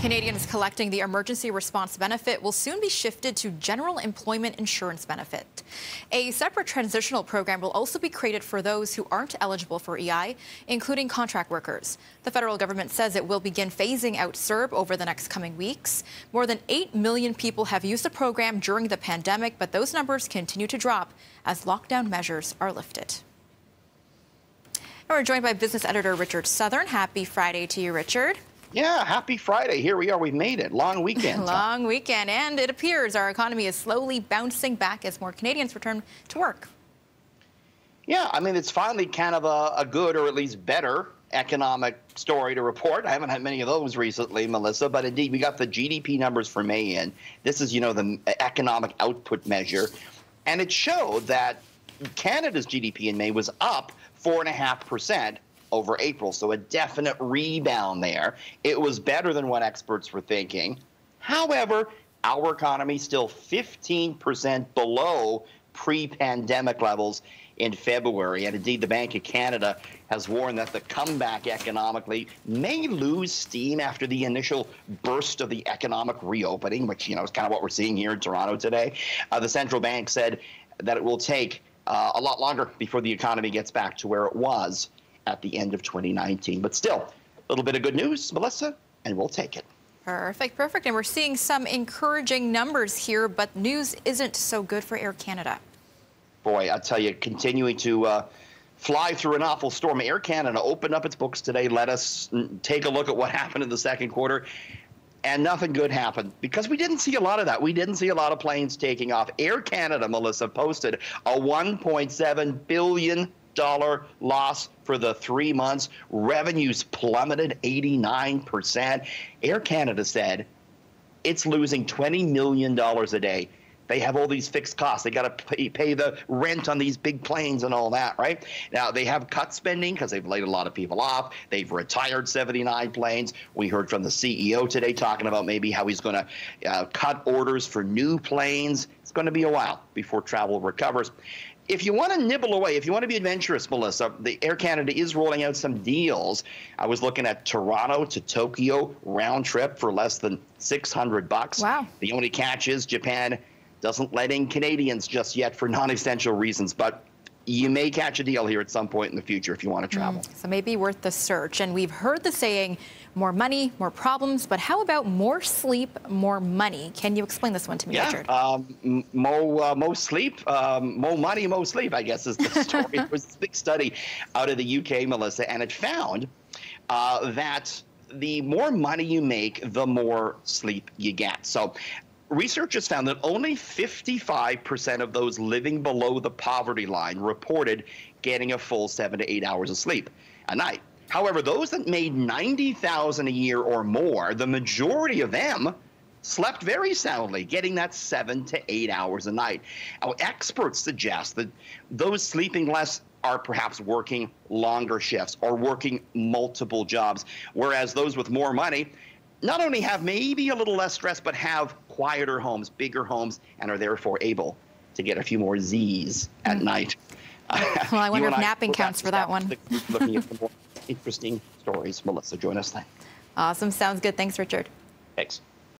Canadians collecting the emergency response benefit will soon be shifted to general employment insurance benefit. A separate transitional program will also be created for those who aren't eligible for EI, including contract workers. The federal government says it will begin phasing out CERB over the next coming weeks. More than 8 million people have used the program during the pandemic, but those numbers continue to drop as lockdown measures are lifted. And we're joined by business editor Richard Southern. Happy Friday to you, Richard. Yeah, happy Friday. Here we are. We've made it. Long weekend. Long weekend. And it appears our economy is slowly bouncing back as more Canadians return to work. Yeah, I mean, it's finally kind of a good or at least better economic story to report. I haven't had many of those recently, Melissa, but indeed we got the GDP numbers for May in. This is, the economic output measure. And it showed that Canada's GDP in May was up 4.5%. over April, so a definite rebound there. It was better than what experts were thinking. However, our economy still 15% below pre-pandemic levels in February. And indeed, the Bank of Canada has warned that the comeback economically may lose steam after the initial burst of the economic reopening, which, is kind of what we're seeing here in Toronto today. The central bank said that it will take a lot longer before the economy gets back to where it was at the end of 2019. But still, a little bit of good news, Melissa, and we'll take it. Perfect, perfect. And we're seeing some encouraging numbers here, but news isn't so good for Air Canada. Boy, I tell you, continuing to fly through an awful storm. Air Canada opened up its books today, let us take a look at what happened in the second quarter, and nothing good happened because we didn't see a lot of that. We didn't see a lot of planes taking off. Air Canada, Melissa, posted a $1.7 billion loss for the 3 months. Revenues plummeted 89%. Air Canada said it's losing $20 million a day. They have all these fixed costs. They got to pay the rent on these big planes and all that, right? Now, they have cut spending because they've laid a lot of people off. They've retired 79 planes. We heard from the CEO today talking about maybe how he's going to cut orders for new planes. It's going to be a while before travel recovers. If you want to nibble away, if you want to be adventurous, Melissa, the Air Canada is rolling out some deals. I was looking at Toronto to Tokyo round trip for less than $600. Wow. The only catch is Japan doesn't let in Canadians just yet for non-essential reasons, but you may catch a deal here at some point in the future if you want to travel. So maybe worth the search. And we've heard the saying, more money, more problems, but how about more sleep, more money? Can you explain this one to me, Richard? Mo sleep, mo money, mo sleep, I guess is the story. It was this big study out of the UK, Melissa, and it found that the more money you make, the more sleep you get. So researchers found that only 55% of those living below the poverty line reported getting a full 7 to 8 hours of sleep a night. However, those that made $90,000 a year or more, the majority of them slept very soundly, getting that 7 to 8 hours a night. Now, experts suggest that those sleeping less are perhaps working longer shifts or working multiple jobs, whereas those with more money not only have maybe a little less stress, but have quieter homes, bigger homes, and are therefore able to get a few more Z's at night. Well, I wonder if napping counts for that one. Looking at the more interesting stories. Melissa, join us then. Awesome. Sounds good. Thanks, Richard. Thanks.